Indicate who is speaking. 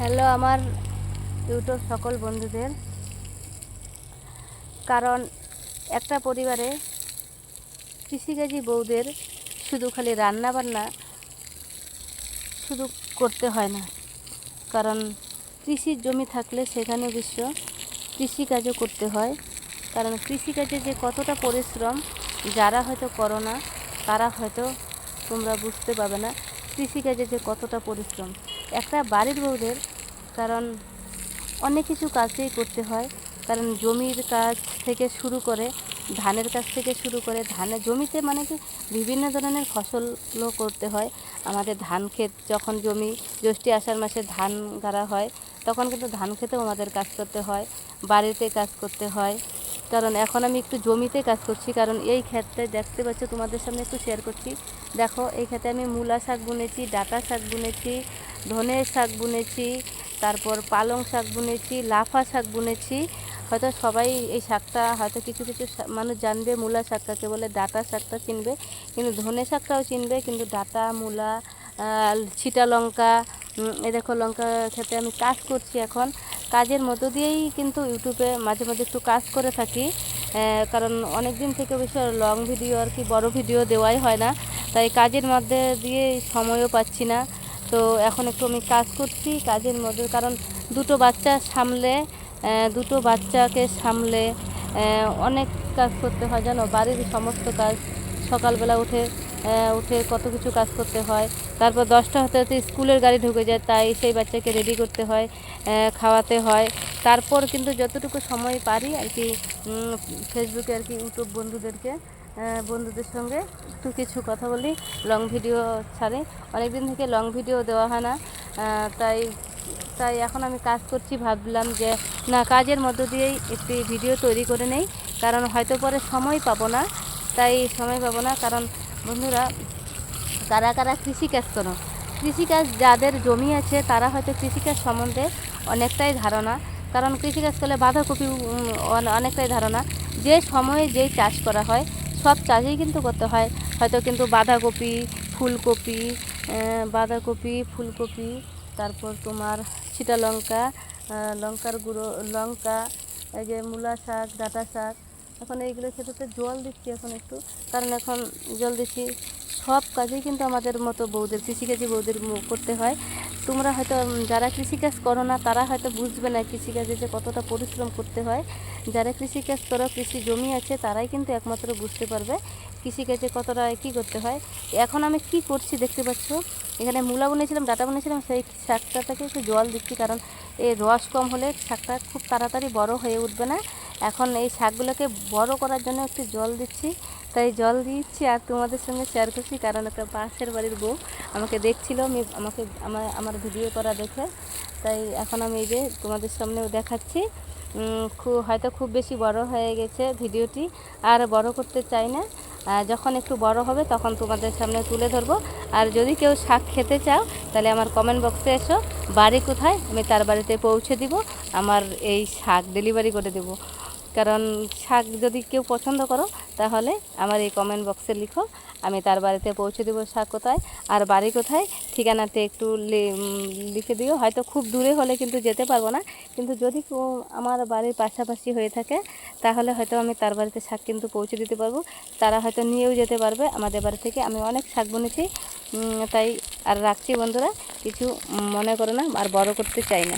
Speaker 1: Hello আমার YouTube সকল বন্ধুদের। কারণ একটা পরিবারে কৃষিকাজী বউদের শুধু খালি রান্না বান্না শুধু করতে হয় না, কারণ কৃষির জমি থাকলে সেখানে অবশ্য কৃষিকাজও করতে হয়। কারণ কৃষিকাজে যে কতটা পরিশ্রম যারা হয়তো করো না তারা হয়তো তোমরা বুঝতে পারবে না কৃষিকাজে যে কতটা পরিশ্রম একটা বাড়ির বউদের। কারণ অনেক কিছু কাজই করতে হয়, কারণ জমির কাজ থেকে শুরু করে ধানের কাজ থেকে শুরু করে ধানের জমিতে মানে কি বিভিন্ন ধরনের ফসলও করতে হয়। আমাদের ধান ক্ষেত যখন জমি জ্যৈষ্ঠ আষাঢ় মাসে ধান গাড়া হয় তখন কিন্তু ধান খেতেও আমাদের কাজ করতে হয়, বাড়িতে কাজ করতে হয়। কারণ এখন আমি একটু জমিতে কাজ করছি, কারণ এই ক্ষেতটায় দেখতে পাচ্ছ তোমাদের সামনে একটু শেয়ার করছি। দেখো এই ক্ষেতে আমি মূলা শাক বুনেছি, ডাঁটা শাক বুনেছি, ধনে শাক বুনেছি, তারপর পালং শাক বুনেছি, লাফা শাক বুনেছি। হয়তো সবাই এই শাকটা হয়তো কিছু কিছু মানুষ জানবে মূলা শাক কাকে বলে, ডাঁটা শাকটা চিনবে, কিন্তু ধনে শাকটাও চিনবে, কিন্তু ডাঁটা মূলা ছিটা লঙ্কা, এই দেখো লঙ্কা খেতে আমি কাজ করছি এখন। কাজের মধ্য দিয়েই কিন্তু ইউটিউবে মাঝে মাঝে একটু কাজ করে থাকি, কারণ অনেক দিন থেকে অবশ্য লং ভিডিও আর কি বড় ভিডিও দেওয়াই হয় না, তাই কাজের মধ্যে দিয়ে সময়ও পাচ্ছি না। তো এখন একটু আমি কাজ করছি কাজের মধ্যে, কারণ দুটো বাচ্চাকে সামলে অনেক কাজ করতে হয় জানো, বাড়ির সমস্ত কাজ। সকালবেলা উঠে কত কিছু কাজ করতে হয়, তারপর 10টা হতে হতে স্কুলের গাড়ি ঢুকে যায়, তাই সেই বাচ্চাকে রেডি করতে হয়, খাওয়াতে হয়। তারপর কিন্তু যতটুকু সময় পারি আর কি ফেসবুকে আর কি ইউটিউব বন্ধুদের সঙ্গে একটু কিছু কথা বলি, লং ভিডিও ছাড়ি। অনেক দিন থেকে লং ভিডিও দেওয়া হয় না, তাই তাই এখন আমি কাজ করছি, ভাবলাম যে না কাজের মধ্য দিয়েই একটি ভিডিও তৈরি করে নেই, কারণ হয়তো পরে সময় পাবো না। কারণ বন্ধুরা, কারা কারা কৃষিকাজ করো, কৃষিকাজ যাদের জমি আছে তারা হয়তো কৃষিকাজ সম্বন্ধে অনেকটাই ধারণা, কারণ কৃষিকাজ করলে বাঁধাকপি অনেকটাই ধারণা। যে সময়ে যেই চাষ করা হয় সব চাষই কিন্তু করতে হয়, হয়তো কিন্তু বাঁধাকপি ফুলকপি, তারপর তোমার ছিটা লঙ্কা, লঙ্কার গুঁড়ো লঙ্কা, এই যে মূলা শাক, ডাঁটা শাক। এখন এইগুলো খেতে জল দিচ্ছি এখন একটু, কারণ এখন জল দিচ্ছি। সব কাজেই কিন্তু আমাদের মতো বউদের কৃষিকাজী বউদের করতে হয়। তোমরা হয়তো যারা কৃষিকাজ করো না তারা হয়তো বুঝবে না কৃষিকাজে যে কতটা পরিশ্রম করতে হয়। যারা কৃষিকাজ করো, কৃষি জমি আছে, তারাই কিন্তু একমাত্র বুঝতে পারবে কৃষিকাজে কতটা কী করতে হয়। এখন আমি কি করছি দেখতে পাচ্ছ, এখানে মূলা বুনেছিলাম, ডাঁটা বুনেছিলাম, সেই শাকটাকে একটু জল দিচ্ছি, কারণ এই রস কম হলে শাকটা খুব তাড়াতাড়ি বড় হয়ে উঠবে না। এখন এই শাকগুলোকে বড় করার জন্য একটু জল দিচ্ছি, তাই জল দিচ্ছি আর তোমাদের সঙ্গে শেয়ার করছি। কারণ একটা পাশের বাড়ির বউ আমাকে দেখছিল, আমার ভিডিও করা দেখে, তাই এখন আমি এই যে তোমাদের সামনেও দেখাচ্ছি। হয়তো খুব বেশি বড় হয়ে গেছে ভিডিওটি, আর বড় করতে চাই না। যখন একটু বড় হবে তখন তোমাদের সামনে তুলে ধরবো। আর যদি কেউ শাক খেতে চাও তাহলে আমার কমেন্ট বক্সে এসো, বাড়ি কোথায় আমি তার বাড়িতে পৌঁছে দিব, আমার এই শাক ডেলিভারি করে দেব। কারণ শাক যদি কেউ পছন্দ করো তাহলে আমার এই কমেন্ট বক্সে লিখো, আমি তার বাড়িতে পৌঁছে দেবো শাক কোথায় আর বাড়ি কোথায়, ঠিকানাতে একটু লিখে দিও। হয়তো খুব দূরে হলে কিন্তু যেতে পারবো না, কিন্তু যদি আমার বাড়ির পাশাপাশি হয়ে থাকে তাহলে হয়তো আমি তার বাড়িতে শাক কিন্তু পৌঁছে দিতে পারবো, তারা হয়তো নিয়েও যেতে পারবে আমাদের বাড়ি থেকে। আমি অনেক শাক বুনেছি, তাই আর রাখছি বন্ধুরা, কিছু মনে করো না, আর বড় করতে চাই না।